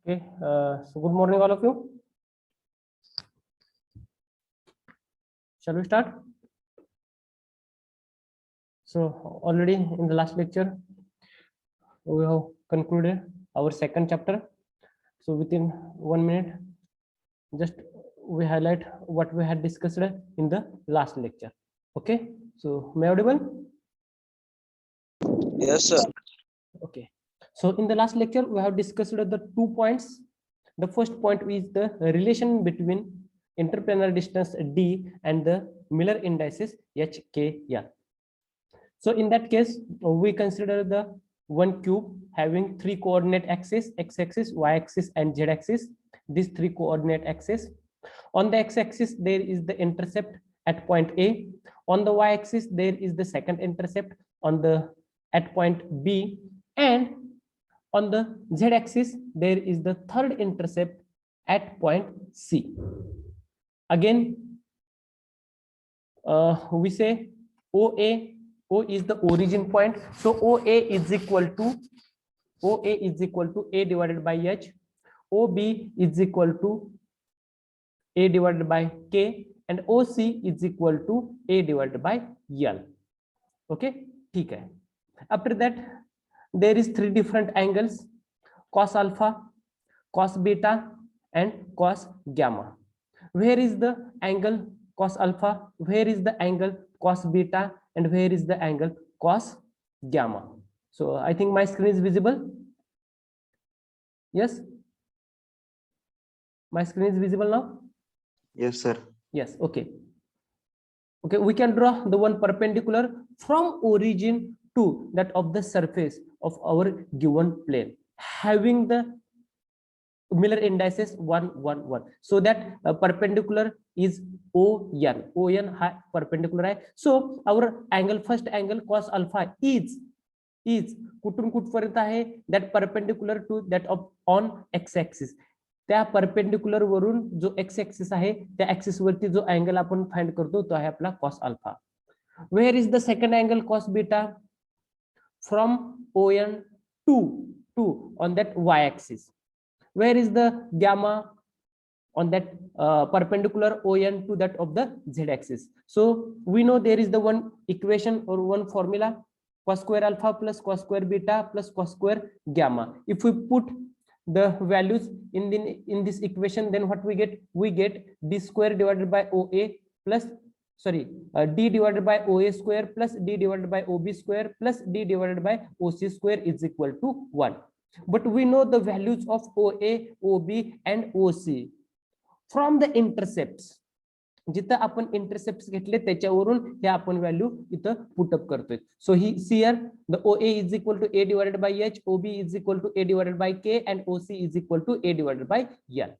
Okay, so good morning, all of you. Shall we start? So already in the last lecture, we have concluded our second chapter. So within 1 minute, just we highlight what we had discussed in the last lecture. Okay, so am I audible? Yes, sir. Okay, so in the last lecture, we have discussed the 2 points. The first point is the relation between interplanar distance D and the Miller indices HKL. So in that case, we consider the one cube having 3 coordinate axes, x-axis, y-axis, and z-axis. These 3 coordinate axes. On the x-axis, there is the intercept at point A. On the y-axis, there is the second intercept at point B, and on the z-axis, there is the third intercept at point C. Again, we say OA. O is the origin point, so OA is equal to A divided by H. OB is equal to A divided by K, and OC is equal to A divided by L. Okay, ठीक है. After that, there is 3 different angles: cos alpha, cos beta, and cos gamma. Where is the angle cos alpha? Where is the angle cos beta? And where is the angle cos gamma? So I think my screen is visible. Yes, my screen is visible now. Yes, sir. Yes. Okay, we can draw the one perpendicular from origin to that of the surface of our given plane, having the Miller indices 1, 1, 1. So that perpendicular is ON. ON perpendicular. So our angle, first angle cos alpha is कुठून कुठपर्यंत आहे, that perpendicular to that of on x-axis. त्या perpendicular वरून जो x-axis आहे त्या axis वरती जो angle आपण फाइंड करतो तो आहे आपला cos alpha. Where is the second angle cos beta? From ON to on that y-axis. Where is the gamma? On that perpendicular ON to that of the z-axis. So we know there is the one equation or one formula: cos square alpha plus cos square beta plus cos square gamma. If we put the values in this equation, then what we get? We get d square divided by OA plus d divided by OA square plus d divided by OB square plus d divided by OC square is equal to 1. But we know the values of OA, OB, and OC from the intercepts. जिथं आपण intercept घेतले त्याच्यावरून हे आपण value इथं put up करतोय. So ही here the OA is equal to A divided by H, OB is equal to A divided by K, and OC is equal to A divided by L.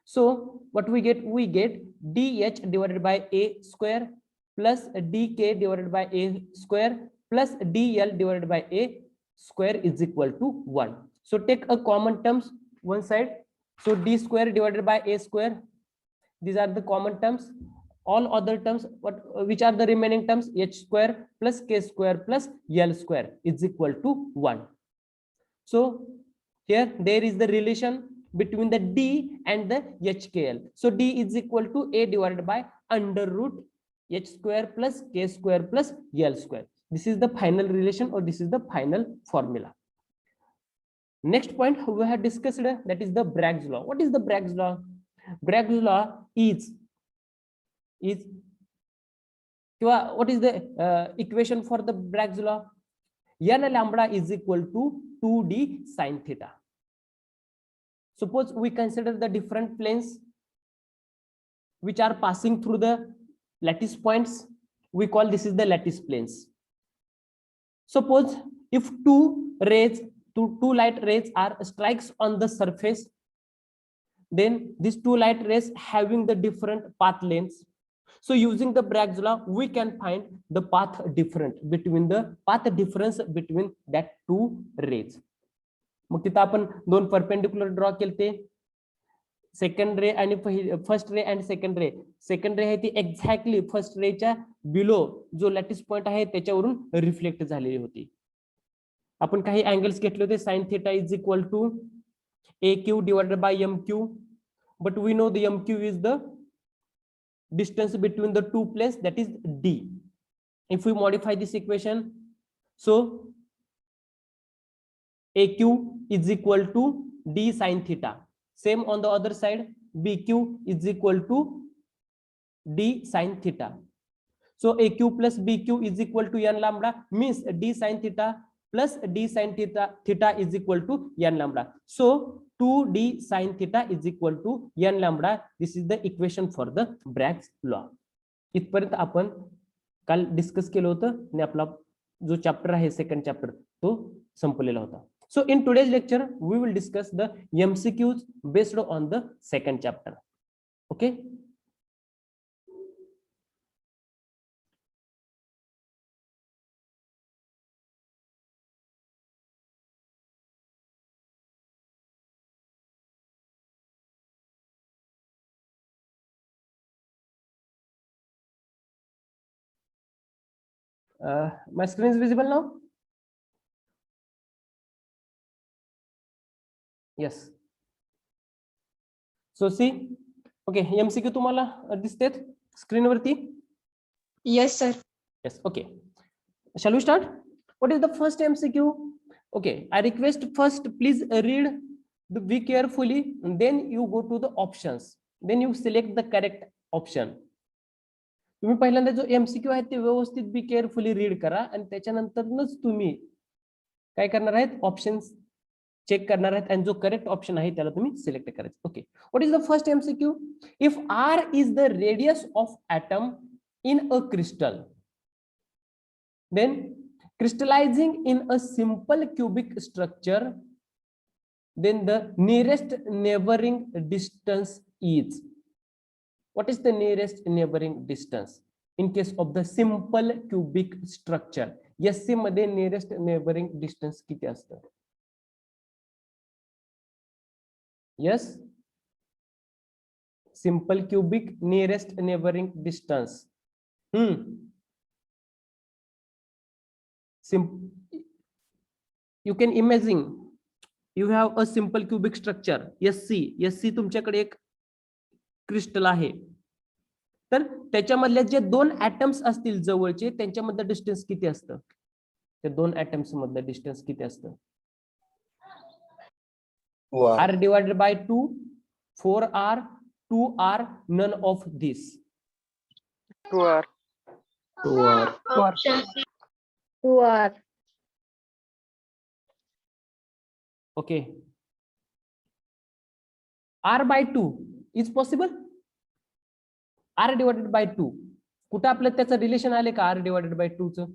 So what we get? We get DH divided by A square plus DK divided by A square plus DL divided by A square is equal to 1. So take a common terms one side. So D square divided by A square. These are the common terms. All other terms, which are the remaining terms? H square plus K square plus L square is equal to 1. So here there is the relation between the D and the HKL. So D is equal to A divided by under root H square plus K square plus L square. This is the final relation, or this is the final formula. Next point we have discussed, that is the Bragg's law. What is the Bragg's law? Bragg's law is what is the equation for the Bragg's law? N lambda is equal to 2d sin theta. Suppose we consider the different planes which are passing through the lattice points. We call this is the lattice planes. Suppose if two light rays are strikes on the surface, then these 2 light rays having the different path lengths. So using the Bragg's law, we can find the path difference between that 2 rays. मग तिथं आपण 2 perpendicular draw केलते, second रे आणि first ray आणि second रे. Second रे आहे ती एक्झॅक्टली फर्स्ट रेच्या बिलो जो लॅटिस पॉइंट आहे त्याच्यावरून रिफ्लेक्ट झालेली होती. आपण काही अँगल्स घेतले होते. Sine theta is equal to AQ divided by MQ, but we know the MQ is the distance between the two planes, that is D. If we modify this equation, so AQ is equal to D sin theta. Same on the other side, BQ is equal to D sin theta. So AQ plus BQ is equal to n lambda, means D sin theta plus D sin theta is equal to n lambda. So 2D sin theta is equal to n lambda. This is the equation for the Bragg's law. इथपर्यंत आपण काल discuss केलं होतं आणि आपला जो chapter आहे second chapter तो संपलेला होता. So in today's lecture we will discuss the MCQs based on the second chapter. Okay. My screen is visible now. Yes. So see, okay, MCQ तुम्हाला दिसतेत स्क्रीन वरती? Yes, sir. Yes. Okay. Shall we start? What is the first MCQ? Okay, I request first please read the V carefully, and then you go to the options. Then you select the correct option. तुम्ही पहिल्यांदा जो MCQ आहे ते व्यवस्थित be carefully read करा आणि त्याच्यानंतरच तुम्ही काय करणार आहेत, ऑप्शन्स चेक करणार आहेत आणि जो करेक्ट ऑप्शन आहे त्याला तुम्ही सिलेक्ट करायचं. Okay, what is the first MCQ? If R is the radius of atom in a crystal, then crystallizing in a simple cubic structure, then the nearest neighboring distance is. What is the nearest neighboring distance in case of the simple cubic structure? SC मध्ये nearest neighboring distance किती असतं? Yes, simple cubic nearest neighboring distance. You can imagine you have a simple cubic structure SC तुमच्याकडे एक crystal आहे, तर त्याच्यामधले जे दोन atoms असतील जवळचे त्यांच्यामधलं डिस्टन्स किती असतं? त्या दोन ऍटम्स मधलं डिस्टन्स किती असतं? R divided by 2, 4R, 2R, none of this. 2R. 2R. Option C. 2R. Okay. R by 2 is possible? R divided by 2. कुठं आपलं त्याचं रिलेशन आले का R divided by 2 च?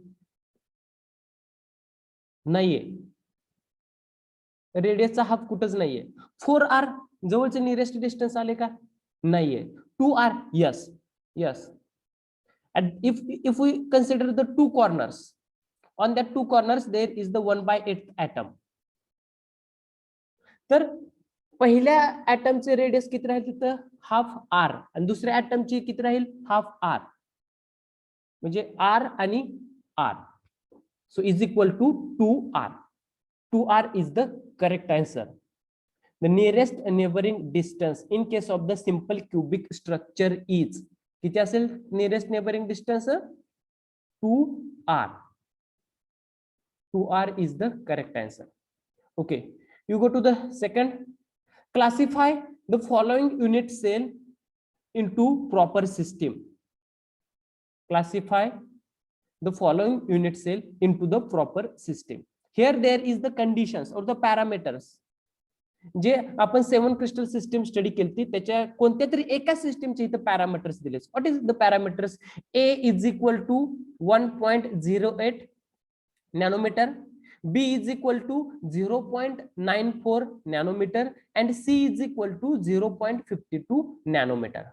नाहीये. रेडियसचा हाफ कुठंच नाहीये. 4R जवळचं नियरेस्ट डिस्टन्स आले का? नाहीये. 2R, yes, yes. And if we consider the two corners, on that two corners there is the 1/8 atom. तर पहिल्या ऍटमचे रेडियस किती राहील तिथं? हाफ R, आणि दुसऱ्या ऍटमची किती राहील? हाफ R, म्हणजे R आणि R. So is equal to 2R. 2R is the correct answer. The nearest neighboring distance in case of the simple cubic structure is, किती असेल nearest neighboring distance? 2R. 2R is the correct answer. Okay, you go to the second. Classify the following unit cell into proper system. Classify the following unit cell into the proper system. Here there is the conditions or the parameters. जे आपण 7 crystal system study केली त्याच्या कोणत्या तरी एका सिस्टमचे इथे parameters दिले. What is the parameters? A is equal to 1.08 nanometer, B is equal to 0.94 nanometer, and C is equal to 0.52 nanometer.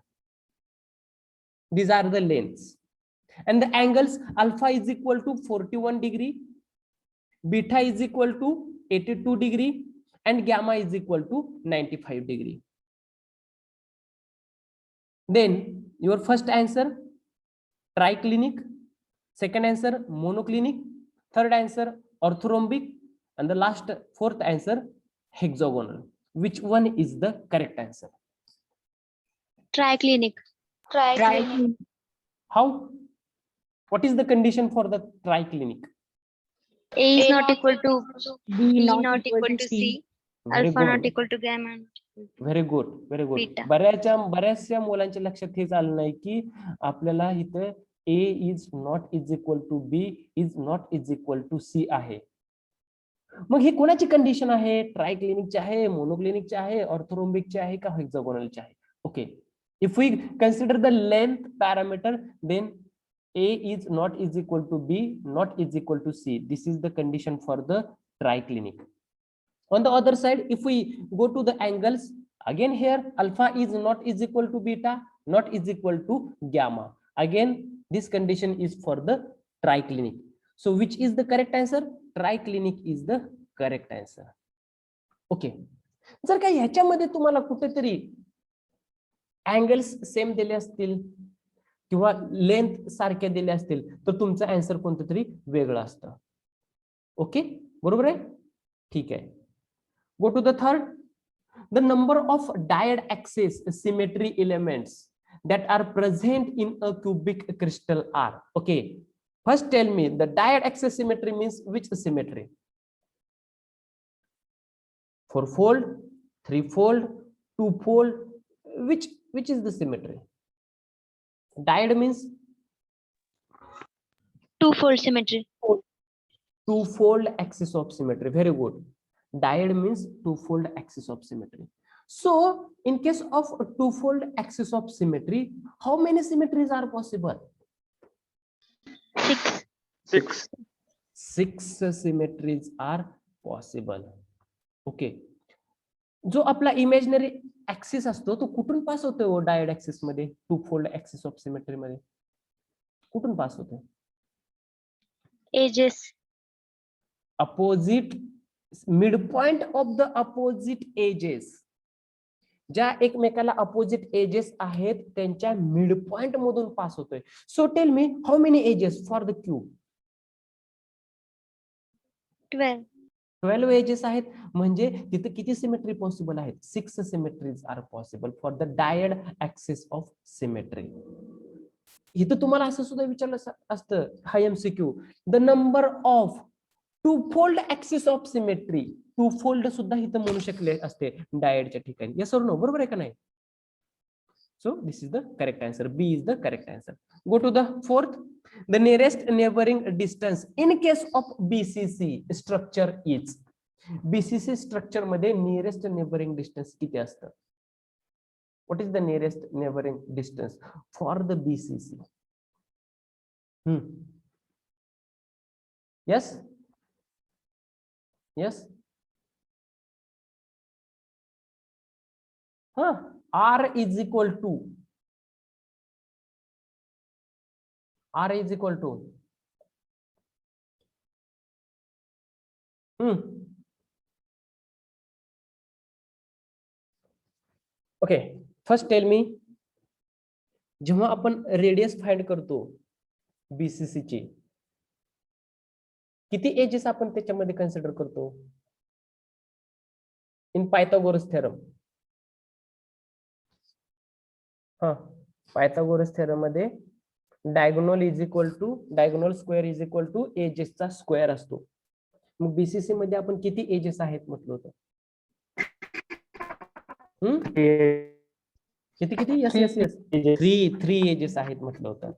These are the lengths. And the angles, alpha is equal to 41 degree, beta is equal to 82 degree, and gamma is equal to 95 degree. Then your first answer triclinic, second answer monoclinic, third answer orthorhombic, and the last fourth answer hexagonal. Which one is the correct answer? Triclinic. Triclinic. How? What is the condition for the triclinic? A is not equal to B B not equal to C. Very Alpha not good. equal to gamma. Very good, very good. Beta. बऱ्याचशा मुलांच्या लक्षात हे झालं नाही की आपल्याला इथं A is not is equal to B is not is equal to C आहे. मग ही कोणाची कंडिशन आहे? ट्रायक्लिनिकची आहे, मोनोक्लिनिकची आहे, ऑर्थोरोम्बिकची आहे का हेक्सागोनलची आहे? Okay, if we consider the length parameter then A is not is equal to B, not is equal to C. This is the condition for the triclinic. On the other side, if we go to the angles, again here alpha is not is equal to beta, not is equal to gamma. Again, this condition is for the triclinic. So which is the correct answer? Triclinic is the correct answer. Okay. जर का ह्याच्यामध्ये तुम्हाला कुठेतरी angles same दिले असतील किंवा length सारख्या दिल्या असतील तर तुमचं आन्सर कोणतं तरी वेगळं असतं. ओके, बरोबर आहे? ठीक आहे. Go to the third. The number of diode axis symmetry elements that are present in a cubic crystal are. Okay. First tell me the diode axis symmetry means which symmetry? 4-fold, 3-fold, 2-fold. Which is the symmetry? Diode means Two-fold symmetry. two-fold axis of symmetry. Very good. Diode means two-fold axis of symmetry. So in case of a two-fold axis of symmetry, how many symmetries are possible? 6. 6 symmetries are possible. Okay. जो आपला imaginary axis असतो तो कुठून pass होतोय diad axis मध्ये? Two fold axis of symmetry मध्ये कुठून pass होतोय? Edges. Opposite mid point of the opposite edges. ज्या एकमेकाला अपोजिट एजेस आहेत त्यांच्या मिड पॉइंट मधून पास होतोय. So tell me how many edges for the cube? 12. 12 edges आहेत. म्हणजे तिथे किती सिमेट्री पॉसिबल आहेत? 6 symmetries are possible for the diad axis of symmetry. इथं तुम्हाला असं सुद्धा विचारलं असतं हा MCQ, the number of two fold axis of symmetry. Two fold सुद्धा इथं म्हणू शकले असते डायोडच्या ठिकाणी. यस और नो? बरोबर आहे का नाही? So this is the correct answer. B is the correct answer. Go to the fourth. The nearest neighboring distance in case of BCC structure is. BCC structure मध्ये nearest neighboring distance किती असतं? What is the nearest neighboring distance for the BCC? Yes? Yes? Huh? R is equal to okay. First tell me, जेव्हा आपण radius find करतो BCC ची किती edges आपण त्याच्यामध्ये कन्सिडर करतो? In Pythagoras theorem. Pythagoras theorem मध्ये diagonal square is equal to एजेसचा स्क्वेअर असतो. मग बीसीसी मध्ये आपण किती एजेस आहेत म्हटलं होतं? किती? यस 3 एजेस आहेत म्हटलं होतं.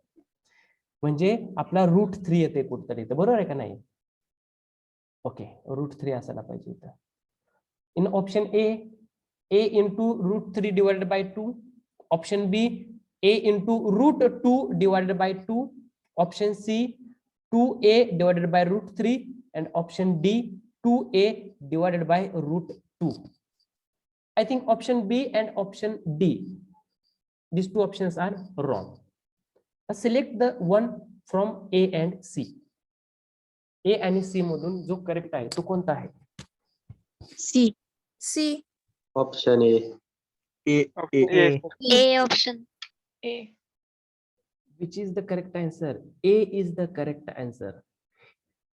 म्हणजे आपला रूट 3 येते कुठतरी इथं, बरोबर आहे का नाही? ओके, रूट 3 असायला पाहिजे इथं. In option A into root 3 divided by 2. Option B a into root 2 divided by 2. Option C 2a divided by root 3. And option D 2a divided by root 2. I think option B and option D, these two options are wrong. Select the one from A and C. A आणि C मधून जो correct आहे तो कोणता आहे? C. Option A. A option. A. Which is the correct answer? A is the correct answer.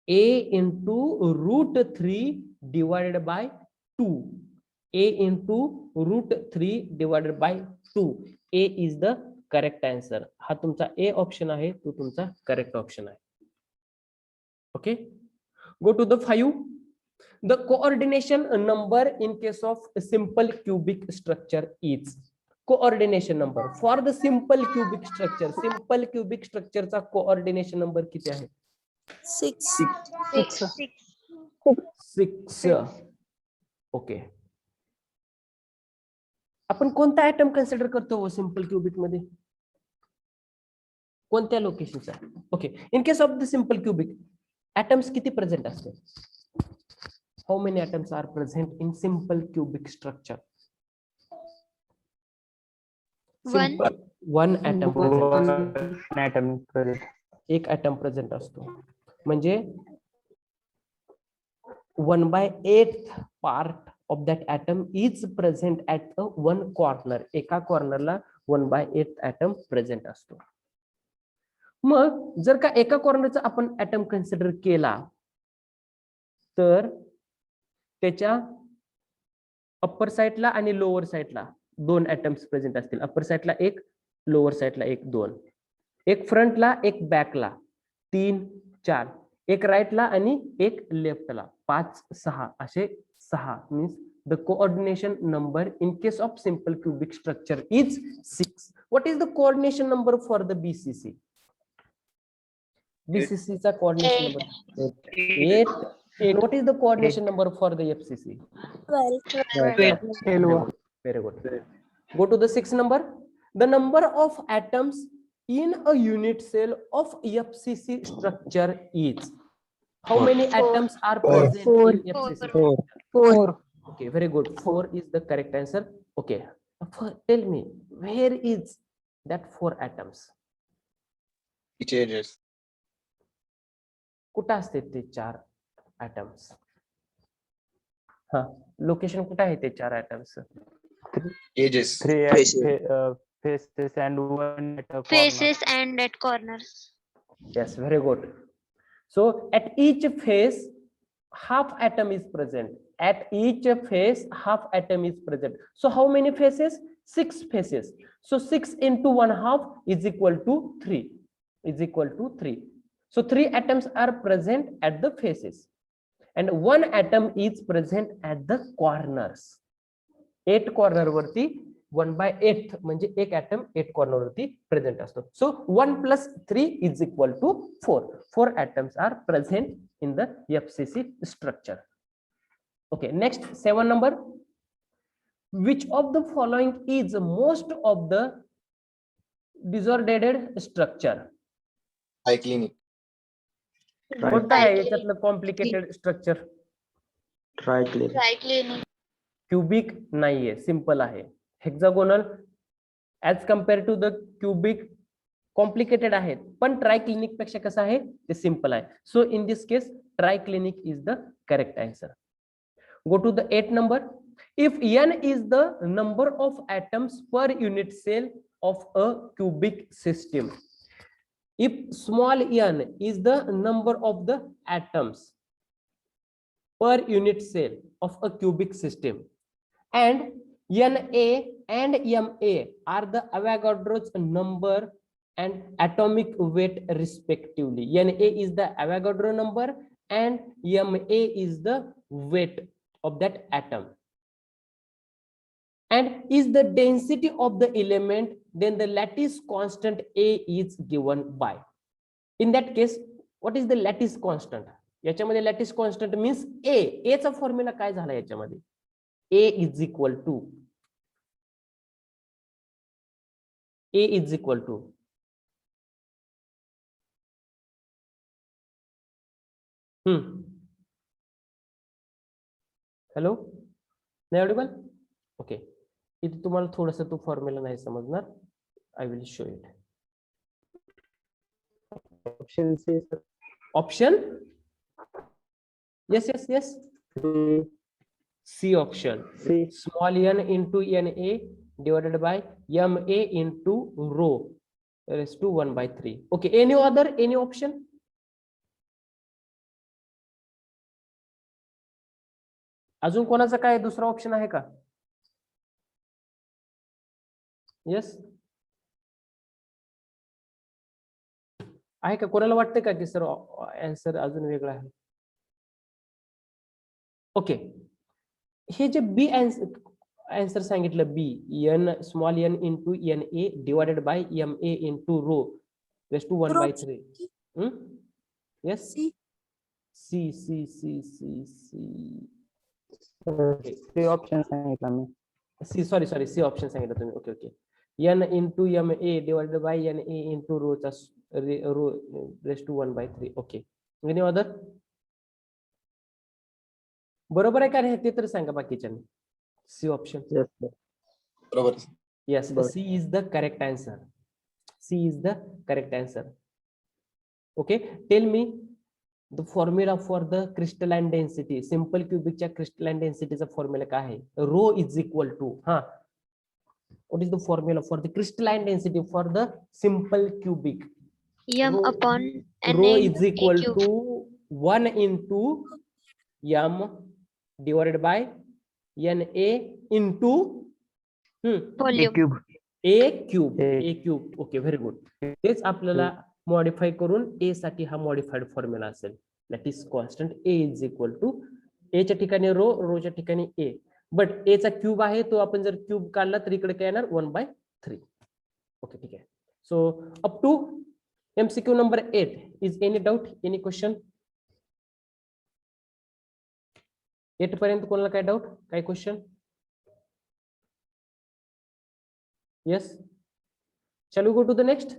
A into root 3 divided by 2. A into √3 divided by 2. A is the correct answer. हा तुमचा A option आहे, तो तुमचा correct option आहे. Okay, go to the 5. The coordination number in case of a simple cubic structure is coordination number for the simple cubic structure. Simple cubic structure चा coordination number किती आहे? 6. 6. Okay, आपण कोणता item consider करतो simple cubic मध्ये? कोणत्या लोकेशनचा? Okay, in case of the simple cubic atoms किती प्रेझेंट असते? How many atoms are present in simple cubic structure? One. One atom present. One atom present. एक atom present असतो. म्हणजे 1/8 part of that atom is present at the one corner. एका कॉर्नरला 1/8 atom present असतो. मग जर का एका कॉर्नरचा आपण atom कन्सिडर केला तर त्याच्या अप्पर साइडला आणि लोअर साइडला 2 atoms प्रेझेंट असतील. अप्पर साइडला 1, लोअर साइडला 1, 2. एक फ्रंटला, एक बॅकला, 3, 4. एक राईटला आणि एक लेफ्टला, 5, 6 असे 6. Means the coordination number in case of simple cubic structure is 6. What is the coordination number for the BCC? BCC चा coordination number 8. And what is the coordination number for the FCC? 12. Very good. Go to the 6th number. The number of atoms in a unit cell of FCC structure is. How many atoms are present in FCC? 4. Okay, very good. 4 is the correct answer. Okay, tell me, where is that 4 atoms? It changes. कुठं असते ते 4 atoms? हा, location कुठं आहे ते 4 atoms? Ages. Faces and one at a corner. Faces and at corners. Yes, very good. So at each face, half atom is present. At each face, half atom is present. So how many faces? 6 faces. So 6 into 1/2 is equal to 3. Is equal to 3. So 3 atoms are present at the faces, and 1 atom is present at the corners. 8 corner वरती 1/8 म्हणजे एक atom 8 corner वरती present असतो. So 1 plus 3 is equal to 4. 4 atoms are present in the FCC structure. Okay, next 7 number. Which of the following is most of the disordered structure? Triclinic. कोणता आहे याच्यातलं complicated structure? Triclinic. Triclinic. Cubic नाहीये, simple आहे. Hexagonal as compare to the cubic complicated आहेत, पण triclinic पेक्षा कसं आहे ते सिंपल आहे. So in this case triclinic is the correct answer. Go to the 8 number. If n is the number of atoms per unit cell of a cubic system, if small n is the number of the atoms per unit cell of a cubic system, and Na and Ma are the Avogadro's number and atomic weight respectively. Na is the Avogadro number and Ma is the weight of that atom, and is the density of the element, then the lattice constant A is given by. In that case, what is the lattice constant? याच्यामध्ये lattice constant means A चा formula काय झाला याच्यामध्ये? A is equal to hello, नाही Audible? Okay, इथे तुम्हाला थोडस तो फॉर्म्युला नाही समजणार. I will show it. Option C. Option yes, C option. C. Small n into Na divided by Ma into rho raised to 1/3. Okay, any option? अजून कोणाचा काय दुसरा ऑप्शन आहे का? येस, आहे का? कोणाला वाटतं का की सर आन्सर अजून वेगळा आहे? ओके, हे जे बी आन्सर सांगितलं, B N small N into N A divided by M A into rho race to 1/3. Yes, C. C C C C C ते ऑप्शन सांगितलं मी. सी, सॉरी सी ऑप्शन सांगितलं तुम्ही. Okay okay, N into M A divided by N A into रोचा rho race to 1/3. Okay, any other? बरोबर आहे का नाही ते तर सांगा बाकीच्यांनी. C option. Yes, sir. बरोबर. Yes, But- C is the correct answer. C is the correct answer. Okay, tell me the formula for the crystalline density. Simple cubic च्या crystalline density चा formula काय आहे? Rho is equal to, what is the formula for the crystalline density for the simple cubic? M Rho- upon N Rho A is equal cube. to 1 into M divided by Na into Volume. cube. A cube. A. A cube. Okay, very good. तेच आपल्याला modify करून A साठी हा modified formula असेल. That is constant A is equal to A च्या ठिकाणी रो, रोच्या ठिकाणी ए. But ए चा क्यूब आहे तो आपण जर क्यूब काढला तर इकडे काय येणार? 1/3. ओके, ठीक आहे. So up to MCQ number 8. Is any doubt, any question? 8 पर्यंत कोणाला काय डाऊट, काय question? Yes. Shall we go to the next?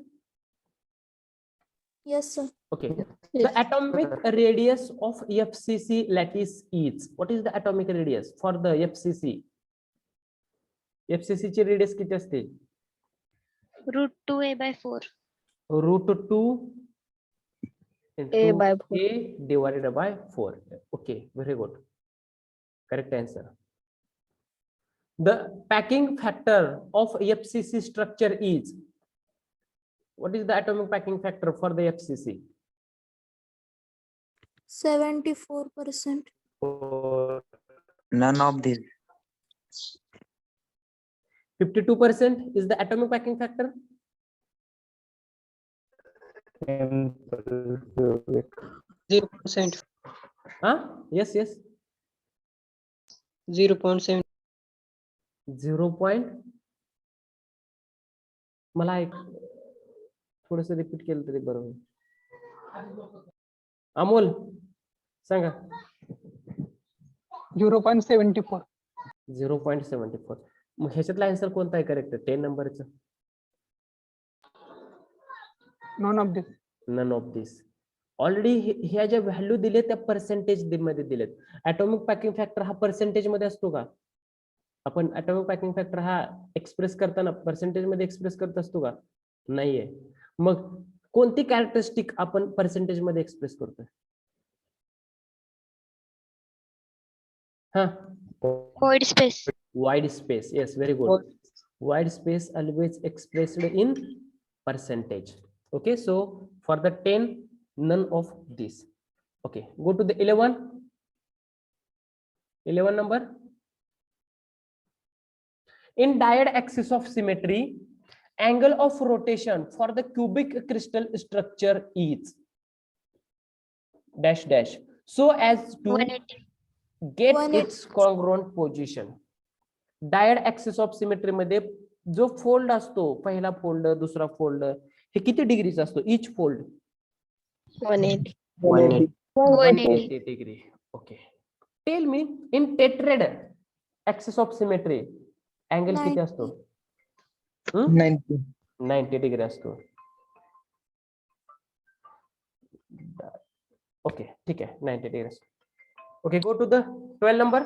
Yes, sir. Okay. Yes. The atomic radius of FCC lattice is. What is the atomic radius for the FCC? FCC ची radius किती असते? Root 2a by 4. Root 2 into A by 4. A divided by 4. Okay, very good. Correct answer. The packing factor of FCC structure is. What is the atomic packing factor for the FCC? 74%. None of these. 52% is the atomic packing factor. Simple cubic. 0%. Yes, yes. 0.7. 0. मला एक थोडस repeat केलं तरी बरोबर. अमोल सांगा. 0.74. 0.74. मग ह्याच्यातला answer कोणता आहे correct? 10 नंबरचं. None of this. None of this. Already ह्या ज्या व्हॅल्यू दिले त्या पर्सेंटेज मध्ये दिलेत. ऍटॉमिक पॅकिंग फॅक्टर हा पर्सेंटेज मध्ये असतो का? आपण ऍटॉमिक पॅकिंग फॅक्टर हा एक्सप्रेस करताना पर्सेंटेज मध्ये एक्सप्रेस करत असतो का? नाहीये. मग कोणती कॅरेक्टरिस्टिक आपण पर्सेंटेज मध्ये एक्सप्रेस करतोय? Void space. Wide space. Yes, very good. Wide space always expressed in percentage. Okay, so for the 10, none of this. Okay, go to the 11. 11 number. In dyad axis of symmetry, angle of rotation for the cubic crystal structure is dash dash so as to 180. get 180. its congruent position. Diad axis of symmetry मध्ये जो fold असतो, पहिला fold, दुसरा fold, हे किती डिग्रीचा असतो? Each fold 180. 180 degree. Okay, tell me in tetrad axis of symmetry angle किती असतो? 90. 90 डिग्री असतो. ओके, ठीक आहे, 90 डिग्री असतो. Okay, go to the 12 number.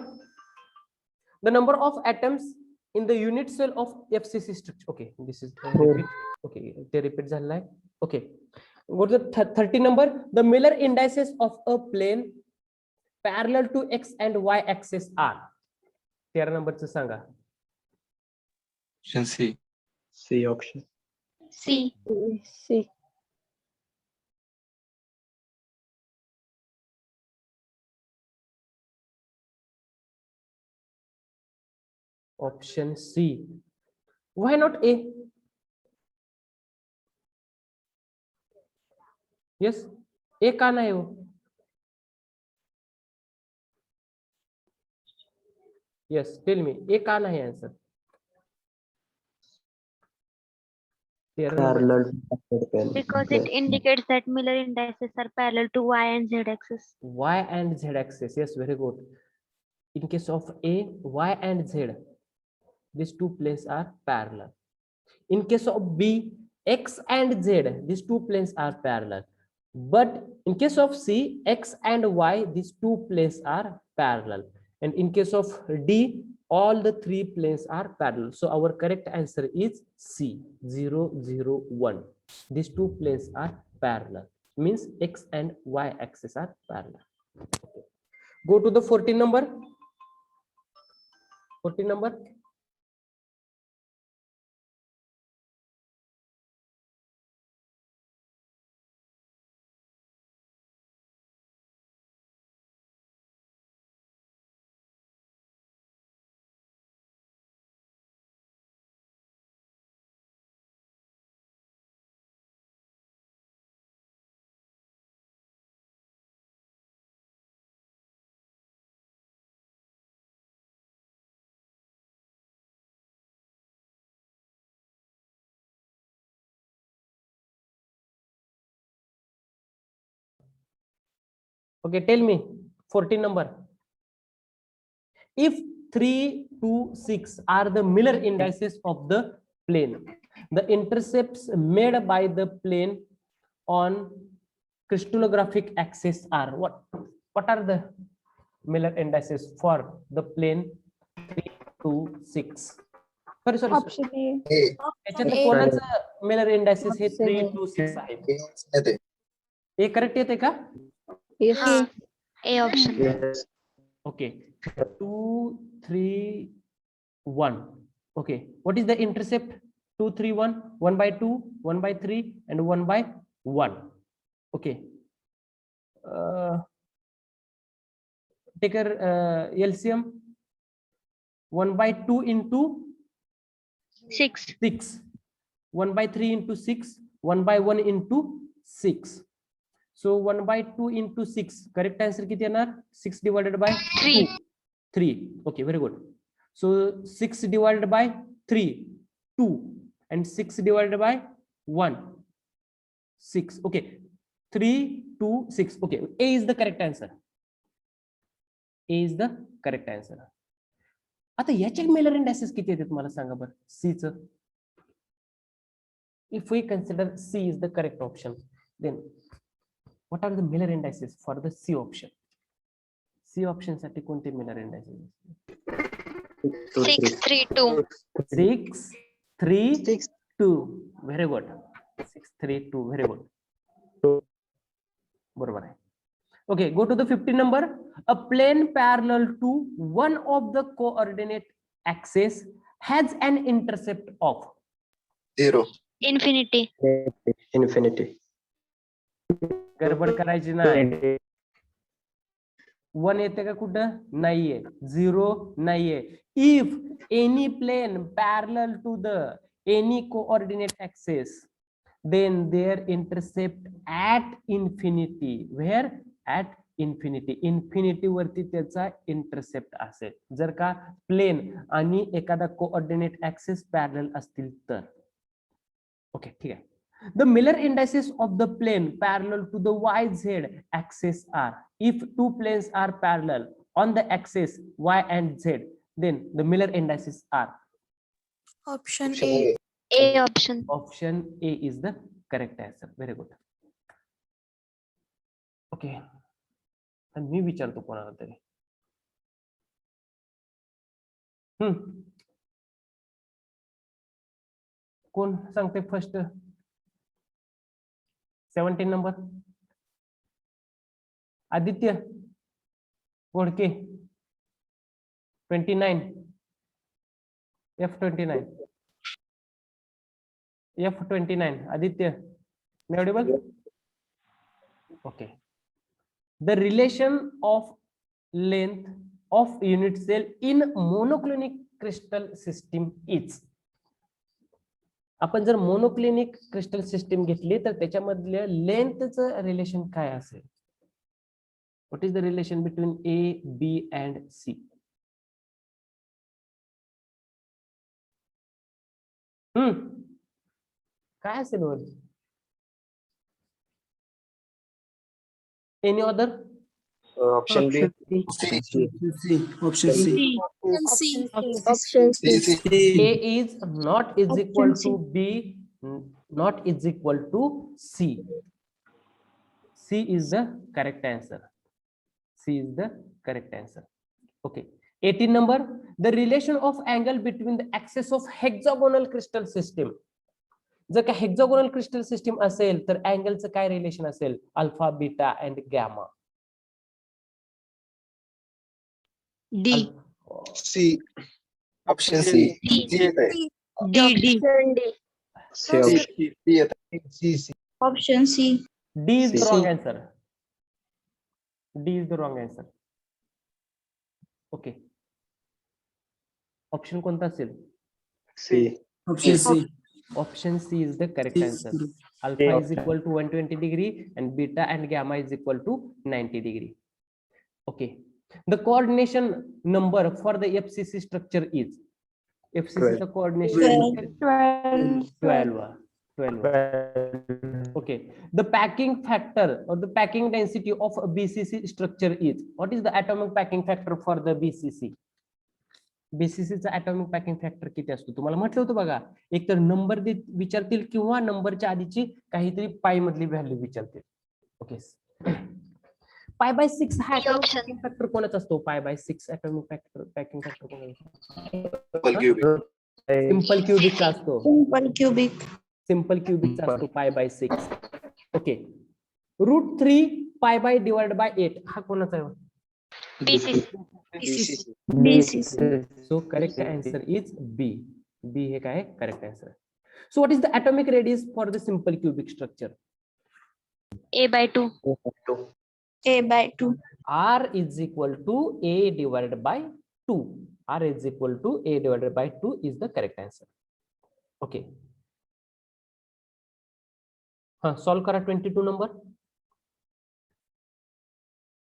The number of atoms in the unit cell of FCC structure. Okay, this is the repeat. Okay, the repeat झालेला आहे. Okay, go to the 30 number. The Miller indices of a plane parallel to x and y axis are. 13 number चं सांगा. Option C. C option. C. C. Option C. Why not A? Yes, A का नहीं हो? Yes, tell me. A का नहीं answer? Parallel. Because it indicates that Miller indices are parallel to y and z axis. Y and Z axis. Yes, very good. In case of A, Y and Z, these two planes are parallel. In case of B, X and Z, these two planes are parallel. But in case of C, X and Y, these two planes are parallel. And in case of D, all the three planes are parallel. So our correct answer is C, 0, 0, 1. These two planes are parallel. Means X and Y axis are parallel. Okay. Go to the 14 number. 14 number. Okay, tell me 14 number. If 3, 2, 6 are the Miller indices of the plane, the intercepts made by the plane on crystallographic axis are what? What are the Miller indices for the plane 3, 2, 6? Sorry. Option A. A. याच्यात A. कोणाचं Miller इंडायसिस hey Option 3, A. 2, 6 आहे? A option आहे ते. हे correct येते का? Yes. हाँ, A option. Yes. Okay, 2, 3, 1. Okay, what is the intercept? 2, 3, 1, 1 by 2, 1 by 3, and 1 by 1. Okay. Take a LCM. 1 by 2 into 6. 6. 1 by 3 into 6. 1 by 1 into 6. So 1 by 2 into 6. Correct answer किती येणार? 6 divided by 3. 3. Okay, very good. So 6 divided by 3, 2, and 6 divided by 1, 6. Okay, 3, 2, 6. Okay, A is the correct answer. A is the correct answer. आता याचे Mailer indices किती येतात मला सांगा बरं C चं. If we consider C is the correct option, then what are the Miller indices for the C option? C option साठी कोणते Miller indices? 6, 3, 2. 6, 3, 2. Very good. 6, 3, 2. Very good. बरोबर आहे. Okay, go to the 15 number. A plane parallel to one of the coordinate axes has an intercept of 0. Infinity. Infinity. गडबड करायची नाही. 1 येते का कुठं? नाहीये. 0 नाहीये. If any plane parallel to the any coordinate axis, then their intercept at infinity. Where? At infinity. Infinity वरती त्याचा intercept असेल. जर का प्लेन आणि एखादा कोऑर्डिनेट ऍक्सिस पॅरलल असतील तर. ओके, ठीक आहे. The Miller indices of the plane parallel to the YZ axis are, if two planes are parallel on the axis Y and Z, then the Miller indices are. Option Option A. A. A option. Option A is the correct answer. Very good. Okay. आणि मी विचारतो कोणाला तरी. कोण सांगते first? 17 number. Aditya Olakhe. 29. F29. F29. Aditya, am I audible? Okay. The relation of length of unit cell in monoclinic crystal system is. आपण जर monoclinic crystal system घेतली तर त्याच्यामधल्या लेंथचं रिलेशन काय असेल? What is the relation between A, B and C? काय असेल वर? Any other? Option B. Option C. Option C. A is not is equal to B, not is equal to C. C is the correct answer. C is the correct answer. Okay. 18 number, the relation of angle between the axis of hexagonal crystal system. जर का hexagonal crystal system असेल तर अँगलचं काय relation असेल? Alpha, beta and gamma. D. C. Option C. C येत आहे. D. D. C option. C येत आहे. Option C. D is the C. wrong answer. D is the wrong answer. Okay. Option कोणता असेल? C. Option C. Option C is the correct answer. Alpha is equal to 120 degree and beta and gamma is equal to 90 degree. Okay. The coordination number for the FCC structure is. FCC चा coordination 12. 12. Okay. The packing factor or the packing density of a BCC structure is. What is the atomic packing factor for the BCC? BCC चा atomic packing factor किती असतो? तुम्हाला म्हटलं होतं बघा, एक तर नंबर विचारतील किंवा नंबरच्या आधीची काहीतरी पाय मधली व्हॅल्यू विचारतील. ओके. पाय बाय 6 हा atomic फॅक्टर कोणाचा असतो? Pi by 6 atomic factor packing factor कोणाचा? सिंपल क्यूबिकचा असतो. Simple cubic. सिंपल क्यूबिकचा असतो pi by 6. Okay. √3 pi by divide by 8 हा कोणाचा आहे? BCC. So correct answer is B. B हे काय? Correct answer. So what is the atomic radius for the simple cubic structure? A by 2. A by 2. R is equal to A divided by 2. R is equal to A divided by 2 is the correct answer. Okay. Solve करा 22 number.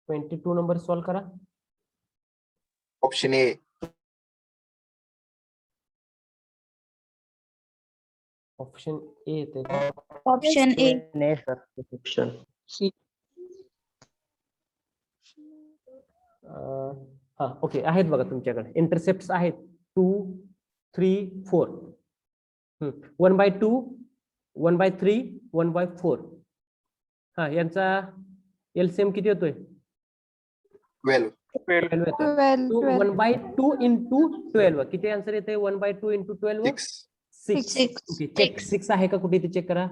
22 number solve करा. Option A. Option A येते. Option A. Option. Okay. आहेत बघा तुमच्याकडे intercept आहेत 2, 3, 4. 1/2, 1/3, 1/4. हा, यांचा LCM किती होतोय? 12. 12 येतोय. 1/2 into 12 किती आन्सर येते? 1/2 into 12 6. 6. ओके. चेक 6 आहे का कुठे ते चेक करा.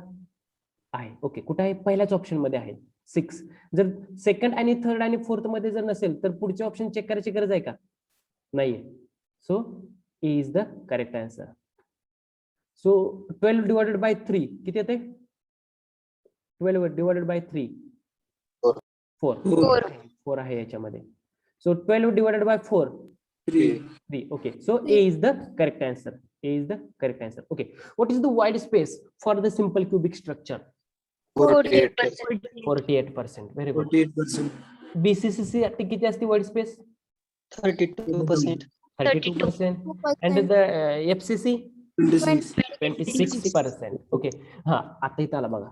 आहे. ओके. कुठे आहे? पहिल्याच ऑप्शन मध्ये आहे 6. जर सेकंड आणि थर्ड आणि फोर्थ मध्ये जर नसेल तर पुढचे ऑप्शन चेक करायची गरज आहे का? नाहीये. So A is the correct answer. So 12 divided by 3 किती येते? 12 डिवाइडेड बाय 3 4. 4 आहे याच्यामध्ये. सो 12 divided bye 4 3. Okay. So A is the correct answer. A is the correct answer. Okay. What is the void space for the simple cubic structure? 48%. 48%. Very good. 48%. BCC साठी किती असते void space? 32%. 32%. And the FCC? 26%. Okay. हा, आता इथं आला बघा.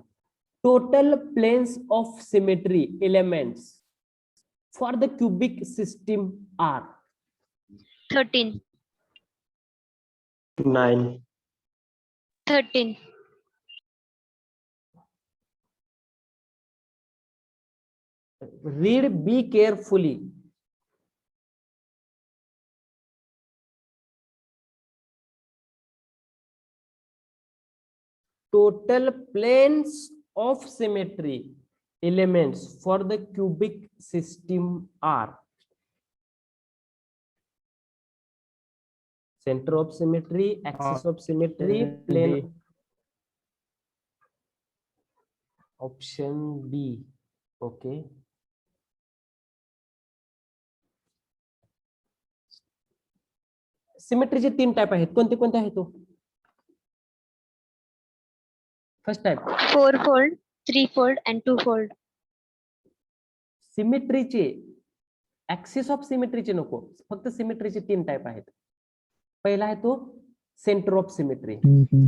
Total planes of symmetry elements for the cubic system are 13. 9. 13. Read be carefully. Total planes of symmetry elements for the cubic system are center of symmetry, axis of symmetry, plane. Option B. Okay. सिमेट्रीचे 3 type आहेत. कोणते कोणते आहेत तो? First type 4-fold, 3-fold and 2-fold. सिमेट्रीचे, axis of सिमेट्रीचे नको, फक्त सिमेट्रीचे 3 टाइप आहेत. पहिला आहे तो centre of symmetry.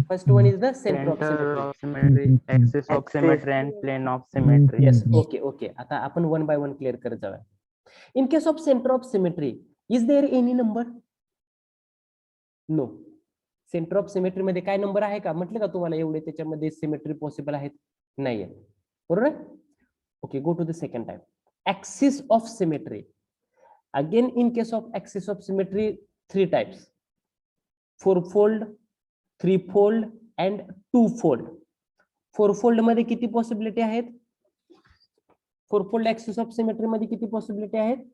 First one is the centre of Center symmetry. of symmetry, axis of symmetry, and plane of symmetry. Yes, okay, okay. आता आपण वन बाय वन क्लिअर करत जाऊया. In case of center of symmetry, is there any number? No. Centre of symmetry मध्ये काय number आहे का? म्हटलं का तुम्हाला एवढे त्याच्यामध्ये सिमेट्री पॉसिबल आहेत? नाहीये. बरोबर आहे? Okay, go to the second type. Axis of symmetry. Again, in case of axis of symmetry, 3 types. 4-fold, 3-fold and 2-fold. 4-fold मध्ये किती पॉसिबिलिटी आहेत? 4-fold axis of symmetry मध्ये किती पॉसिबिलिटी आहेत?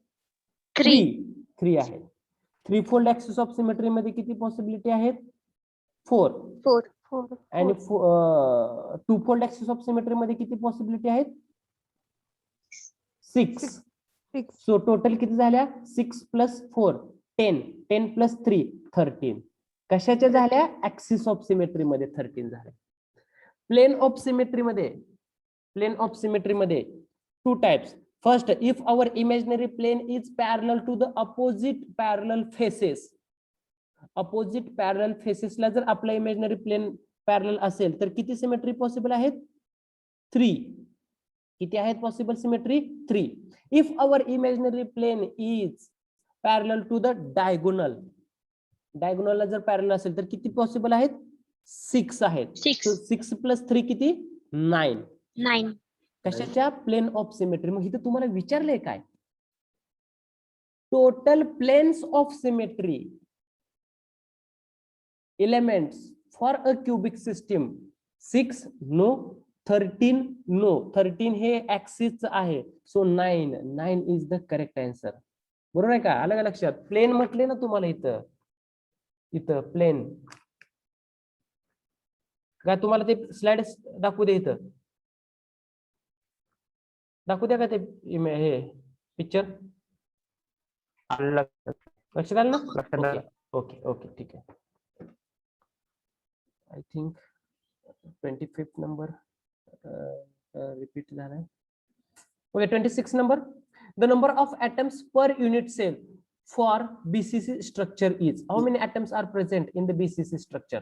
3 आहेत. 3-fold axis of symmetry मध्ये किती possibility आहेत? 4. 4. आणि 2-fold axis of symmetry मध्ये किती पॉसिबिलिटी आहेत? 6. सो टोटल किती झाल्या? 6 + 4 10, 10 + 3 13. कशाच्या झाल्या? ऍक्सिस ऑफ सिमेट्री मध्ये 13 झाल्या. प्लेन ऑफ सिमेट्री मध्ये 2 types. First, if our imaginary plane is parallel to the opposite parallel faces. Opposite parallel फेसेसला जर आपला इमेजिनरी प्लेन पॅरलल असेल तर किती सिमेट्री पॉसिबल आहेत? 3. किती आहेत possible symmetry? 3. If our imaginary plane is parallel to the diagonal. डायगोनलला जर पॅरलल असेल तर किती पॉसिबल आहेत? 6 आहेत. 6 + 3 किती? 9. 9. कशाच्या? Plane of symmetry. मग इथं तुम्हाला विचारलंय काय? Total planes of symmetry elements for a cubic system. 6 no, 13 no. 13 हे ऍक्सिस आहे. So 9 is the correct answer. बरोबर आहे का? आलं का लक्षात? प्लेन म्हटले ना तुम्हाला इथं प्लेन. का तुम्हाला ते स्लाइड दाखवू दे, इथं दाखवू द्या का ते हे पिक्चर? लक्षात आलं ना? ओके ओके ठीक आहे. I think 25th number repeat झालाय. Okay, 26 number. The number of atoms per unit cell for BCC structure is. How many atoms are present in the BCC structure?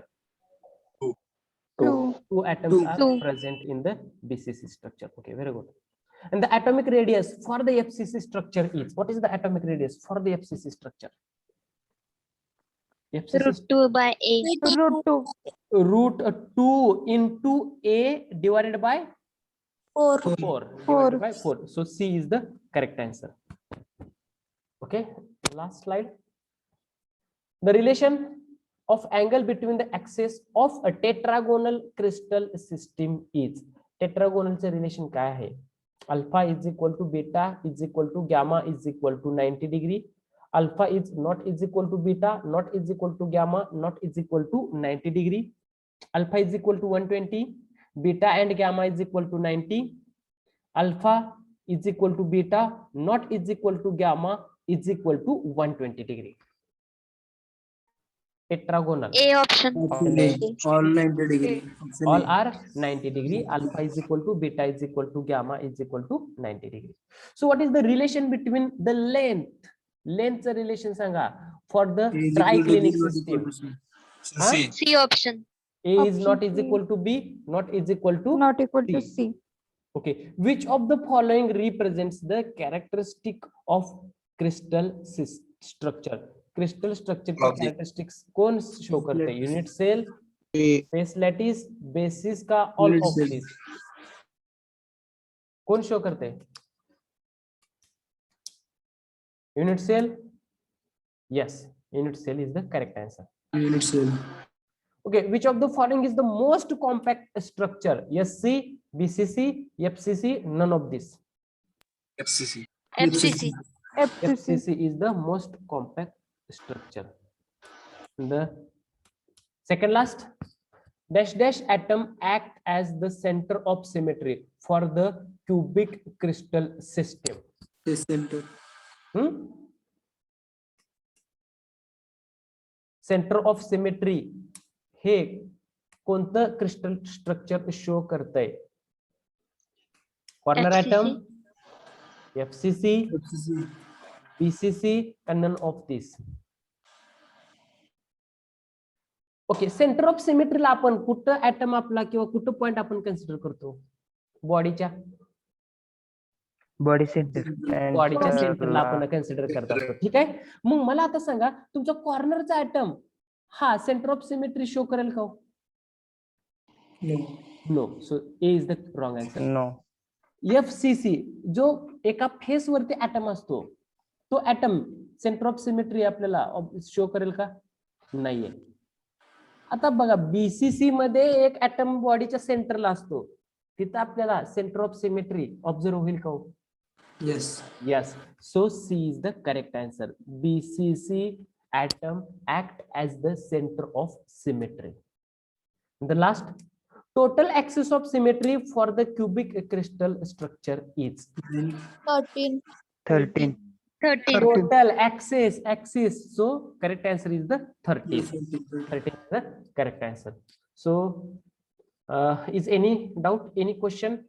2 atoms are Two. present in the BCC structure. Okay, very good. And the atomic radius for the FCC structure is. What is the atomic radius for the FCC structure? FCC √2/a. root 2 into a divided by 4 divided by 4. So C is the correct answer. Okay, last slide. The relation of angle between the axes of a tetragonal crystal system is. Tetragonal चे relation काय आहे? Alpha is equal to beta is equal to gamma is equal to 90 degree. Alpha is not is equal to beta, not is equal to gamma, not is equal to 90 degree. Alpha is equal to 120, beta and gamma is equal to 90. Alpha is equal to beta, not is equal to gamma is equal to 120 degree. Tetragonal. A option. All 90 degree. All are 90 degree. Alpha is equal to beta is equal to gamma is equal to 90 degree. So what is the relation between the length? Length relation sanga for the triclinic system. Huh? C option. A is not is equal to B, not is equal to C. Okay, which of the following represents the characteristic of crystal structure? Crystal structure के characteristics कौन show करते हैं? Unit cell, base lattice, basis का all of these कौन show करते हैं? Unit cell. Yes, unit cell is the correct answer. Unit cell. Okay, which of the following is the most compact structure? SC, BCC, FCC, none of this. FCC. FCC. FCC is the most compact structure. The second last, dash dash atom act as the center of symmetry for the cubic crystal system. The center. Centre of symmetry हे कोणतं crystal structure show करतंय? Corner FCC. Atom, FCC, BCC, none of this. Okay, centre of सिमेट्रीला आपण कुठं atom आपला किंवा कुठं point आपण कन्सिडर करतो? बॉडीच्या बॉडी सेंटर बॉडीच्या सेंटरला आपण कन्सिडर करत असतो. ठीक आहे, मग मला आता सांगा तुमच्या कॉर्नरचा ऍटम हा सेंटर ऑफ सिमेट्री शो करेल का? No. So A is the wrong answer. No. FCC जो एका फेस वरती ऍटम असतो तो ऍटम सेंटर ऑफ सिमेट्री आपल्याला शो करेल का? नाहीये. आता बघा BCC मध्ये एक ऍटम बॉडीच्या सेंटरला असतो, तिथं आपल्याला सेंटर ऑफ सिमेट्री ऑब्झर्व होईल का? Yes. So C is the correct answer. BCC atom act as the center of symmetry. The last, total axis of symmetry for the cubic crystal structure is 13. 13. 13. total axis. So correct answer is the 13. 13 is the correct answer. So is any doubt, any question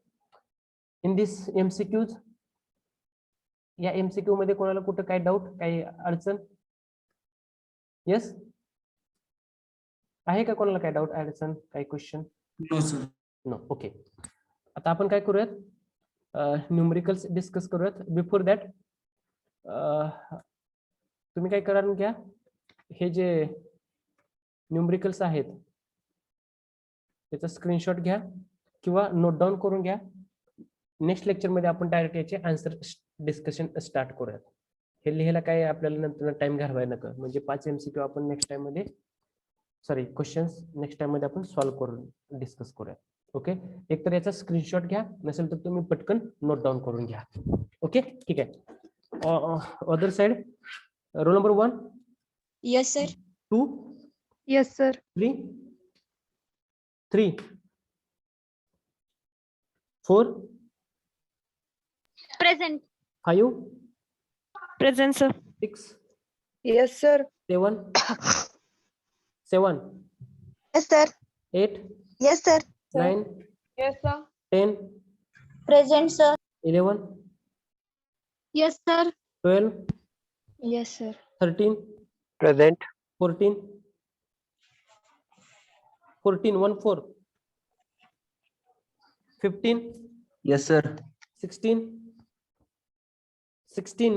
in this MCQs? या MCQ मध्ये कोणाला कुठं काय doubt, काही अडचण? Yes, आहे का कोणाला काय डाऊट, अडचण, काही क्वेश्चन? नो. ओके, आता आपण काय करूयात, न्यूमरिकल्स डिस्कस करूयात. बिफोर दॅट तुम्ही काय करा घ्या, हे जे न्यूमरिकल्स आहेत त्याचा स्क्रीनशॉट घ्या किंवा नोट डाऊन करून घ्या. नेक्स्ट लेक्चर मध्ये आपण डायरेक्ट याचे आन्सर डिस्कशन स्टार्ट करूयात. हे लिहायला काय आपल्याला नंतर टाइम घालवायला नका, म्हणजे 5 MCQ आपण नेक्स्ट टाइम मध्ये, सॉरी क्वेश्चन्स नेक्स्ट टाइम मध्ये आपण सॉल्व्ह करून डिस्कस करूयात. ओके, एक तर याचा स्क्रीनशॉट घ्या, नसेल तर तुम्ही पटकन नोट डाऊन करून घ्या. ओके, ठीक आहे. Other side, roll number 1. Yes, sir. 2. Yes, sir. 3. 4. Present. 5. Present, sir. 6. Yes, sir. 7. 7. Yes, sir. 8. Yes, sir. 9. Yes, sir. 10. Present, sir. 11. Yes, sir. 12. Yes, sir. 13. Present. 14. 1 4. 15. Yes, sir. 16.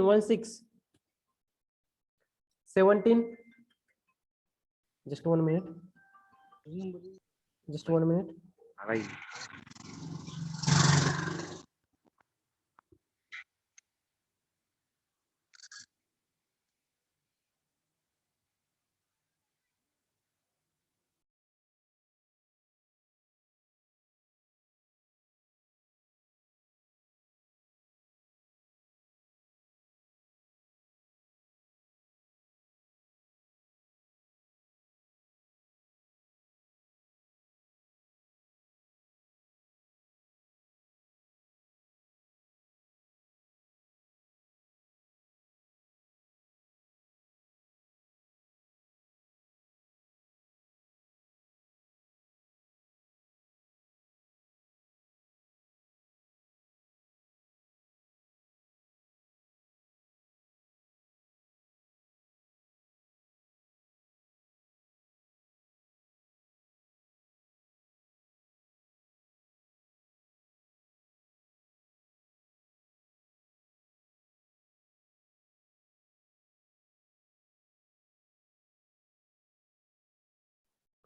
1 6. 17. Just 1 minute. Just 1 minute.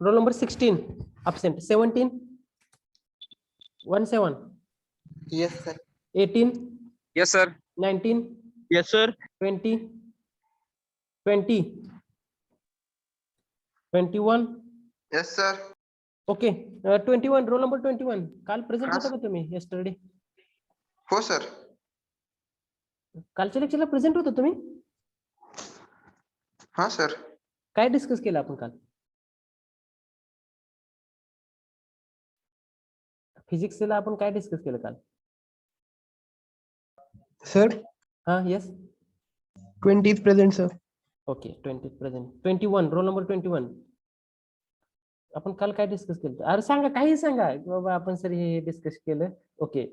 Roll number 16 absent. 17. 1 7. Yes, sir. 18. Yes, sir. 19. Yes, sir. 20. 20. 21. Yes, sir. Okay. 21. Roll number 21. काल present होता का तुम्ही? yesterday. हो sir. कालच्या लेक्चरला present होता तुम्ही? हा sir. काय डिस्कस केलं आपण काल? फिजिक्सला आपण काय डिस्कस केलं काल? सर हा, yes. 20 is present, sir. Okay 20 present 21 roll number 21 आपण काल काय डिस्कस केलं अरे सांगा काही सांगा की बाबा आपण सर हे डिस्कस केलं ओके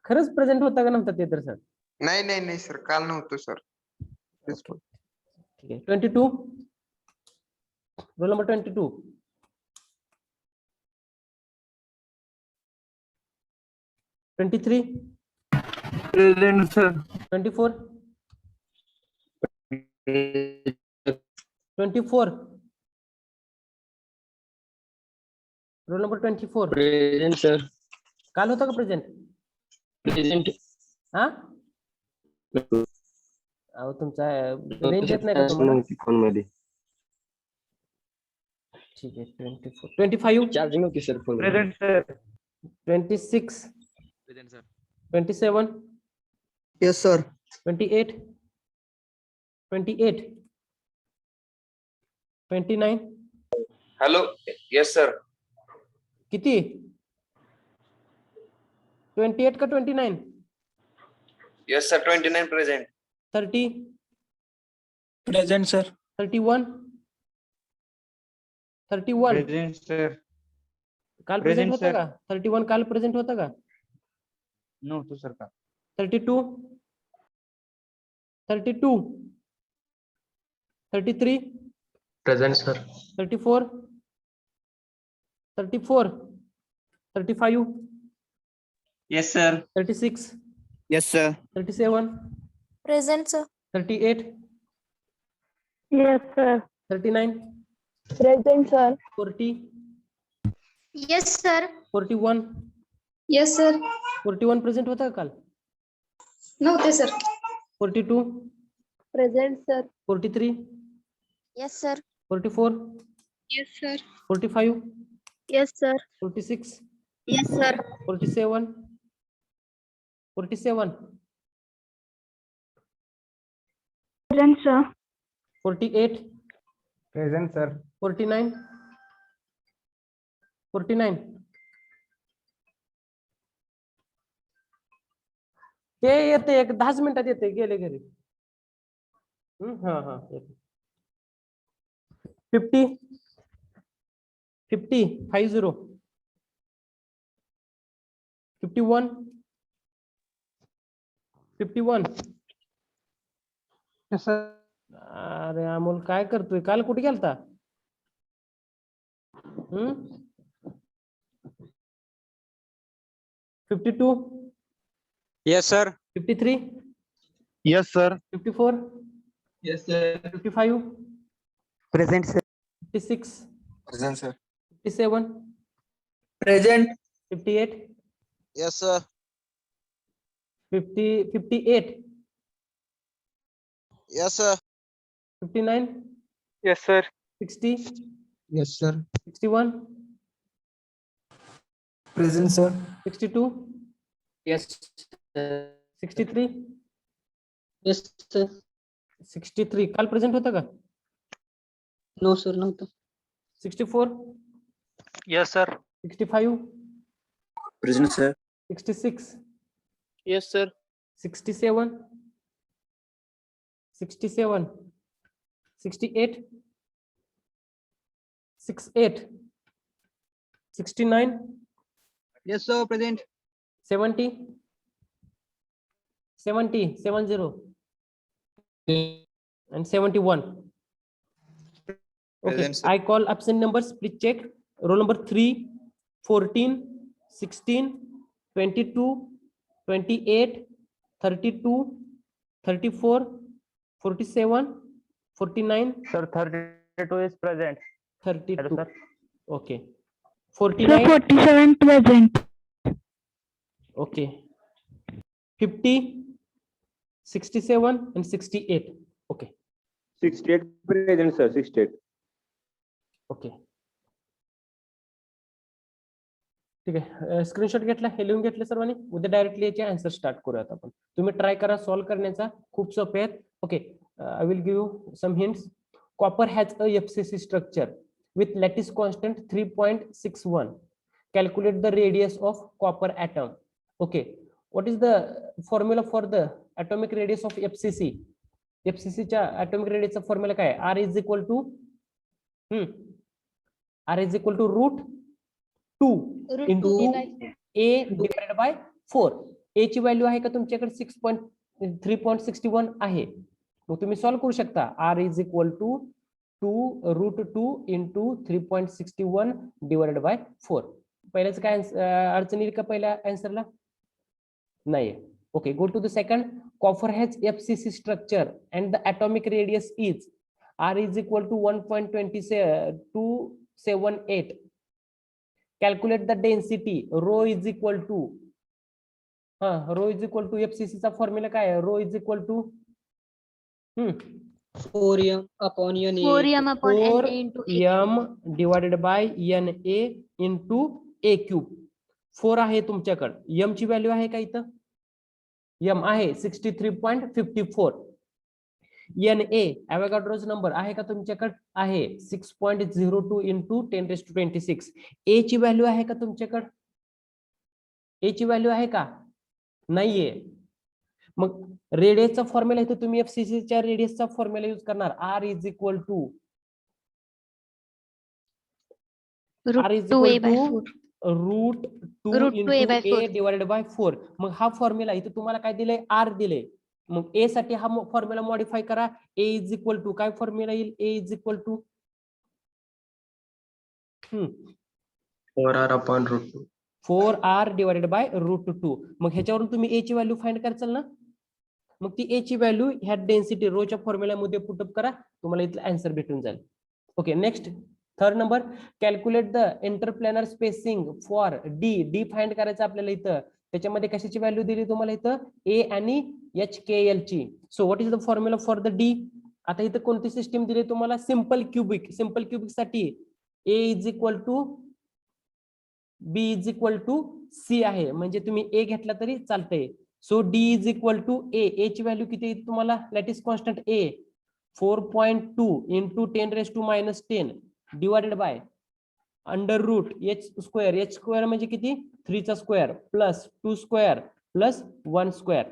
खरंच प्रेझेंट होता का नव्हता ते तर सर नाही नाही नाही सर काल नव्हतं सर ओके ठीक आहे 22 roll number 22 23 Present, sir. 24 24 roll number 24 Present, sir. काल होता का प्रेझेंट Present. हा अहो तुमचा रेंज येत नाही का तुम्हाला फोन मध्ये ठीक आहे 24 25 चार्जिंग होती sir phone. Present, sir. 26 27 Yes, sir. 28 28 29 hello yes sir किती 28 का 29 yes sir 29 present 30 Present, sir. 31 31 Present, sir. काल प्रेझेंट Present, होता sir. का 31 काल प्रेझेंट होता का No, to sir. 32 32 33 Present, sir. 34 34 35 Yes, sir. 36 Yes, sir. 37 Present, sir. 38 Yes, sir. 39 Present, sir. 40 Yes, sir. 41 Yes, sir. 41 present होता का काल नव्हते sir. 42 Present, sir. 43 Yes, sir. 44 Yes, sir. 45 Yes, sir. 46 Yes, sir. 47 47 Present, sir. 48 Present, sir. 49 49 ते येते एक 10 मिनिटात येते गेले घरी हा हा येते 50 50 50 51 51 Yes, sir. अरे अमोल काय करतोय काल कुठे गेलता हम्म 52 Yes, sir. 53 Yes, sir. 54 Yes, sir. 55 Present, sir. 56 present sir 57 Present. 58 yes sir 58 yes sir 59 Yes, sir. 60 Yes, sir. 61 Present, sir. 62 Yes, sir. 63 Yes, sir. 63 काल प्रेझेंट होता का No, sir. No. 64 Yes, sir. 65 present sir 66 yes sir 67 67 68 68 69 Yes, sir. Present. 70 70 70 and 71 okay Present, sir. I call absent numbers please check roll number 3 14 16 22 28 32 34 47 49 Sir, 32 is present. 32 Hello, sir. okay Sir, 49 47 present. okay 50 67 and 68 okay 68 present, sir. 68. Okay ठीक आहे screenshot घेतला हे लिहून घेतले सर्वांनी उद्या directly याचे answer start करूयात आपण तुम्ही ट्राय करा सॉल्व्ह करण्याचा खूप सोपे आहेत okay I will give some hints copper has a FCC structure with lattice constant 3.61 calculate the radius of copper atom Okay, what is the formula for the atomic radius of FCC? FCC च्या atomic radius चा formula काय आहे? R is equal to R is equal to root 2 into A divided by 4. A ची value आहे का तुमच्याकडे 3.61 आहे. मग तुम्ही सॉल्व्ह करू शकता. R is equal to 2 root 2 into 3.61 divided by 4. पहिल्याच काय अडचण येईल का पहिल्या आन्सरला? नाही. Okay, go to the second. Copper has FCC structure and the atomic radius is R is equal to 1.278. Calculate the density. Rho is equal to rho is equal to FCC चा formula काय आहे? Rho is equal to 4m upon NA. 4m upon NA 4 into m divided by NA into A cube. 4 आहे तुमच्याकडे. m ची value आहे का इथं? m आहे 63.54. NA ॲव्होगाड्रोज नंबर आहे का तुमच्याकडे? आहे 6.02 into 10⁻26. A ची व्हॅल्यू आहे का तुमच्याकडे? A ची व्हॅल्यू आहे का? नाहीये. मग रेडियसचा फॉर्म्युला इथे तुम्ही FCC च्या रेडियसचा फॉर्म्युला यूज करणार. R is equal to root 2a by 4. root 2 Root 2a into by A 4. divided by 4. मग हा फॉर्म्युला इथे तुम्हाला काय दिलंय? R दिले. मग A साठी हा फॉर्म्युला मॉडिफाय करा. A is equal to काय फॉर्म्युला येईल? A is equal to 4R upon root 2. 4R divided by root 2. मग ह्याच्यावरून तुम्ही A ची व्हॅल्यू फाइंड करचाल ना. मग ती A ची व्हॅल्यू ह्या डेन्सिटी रोच्या फॉर्म्युलामध्ये पुटअप करा. तुम्हाला इथलं आन्सर भेटून जाईल. Okay, next third number. Calculate the interplanar spacing for D find करायचं आपल्याला इथं. त्याच्यामध्ये कशाची व्हॅल्यू दिली तुम्हाला इथं? A आणि HKL ची. So what is the formula for the D? आता इथं कोणती सिस्टीम दिली तुम्हाला? Simple cubic. सिंपल क्यूबिक साठी A is equal to B is equal to C आहे. म्हणजे तुम्ही A घेतला तरी चालतंय. So D is equal to A. A ची व्हॅल्यू किती येईल तुम्हाला? Lattice constant A 4.2 into 10⁻−10 divided by under root h square म्हणजे किती? 3 चा square plus 2 square plus 1 square.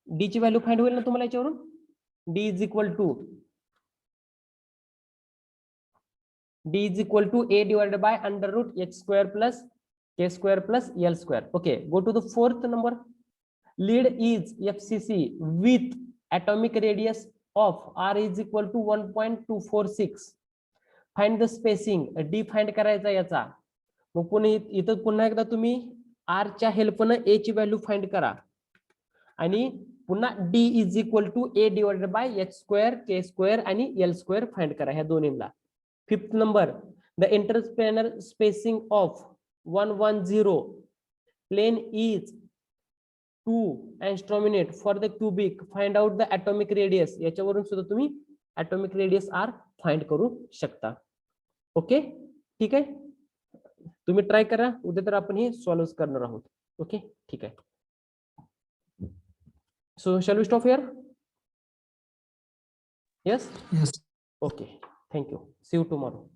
D ची व्हॅल्यू फाइंड होईल ना तुम्हाला याच्यावरून? D is equal to A divided by under root h square plus k square plus l square. Okay, go to the fourth number. Lead is FCC with atomic radius of R is equal to 1.246. Find the spacing. D find करायचा याचा. मग पुन्हा एकदा तुम्ही R च्या हेल्पनं A ची value find करा. आणि पुन्हा D is equal to A divided by h square, k square आणि l square फाइंड करा ह्या दोन्हीला. Fifth number, the interplanar spacing of 110 plane is 2 angstrom for the cubic. Find out the atomic radius. याच्यावरून सुद्धा तुम्ही atomic radius R find करू शकता. Okay, ठीक आहे. तुम्ही ट्राय करा. उद्या तर आपण हे सॉल्व्ह करणार आहोत. ओके, ठीक आहे. So shall we stop here? Yes? Yes. Okay. Thank you. See you tomorrow.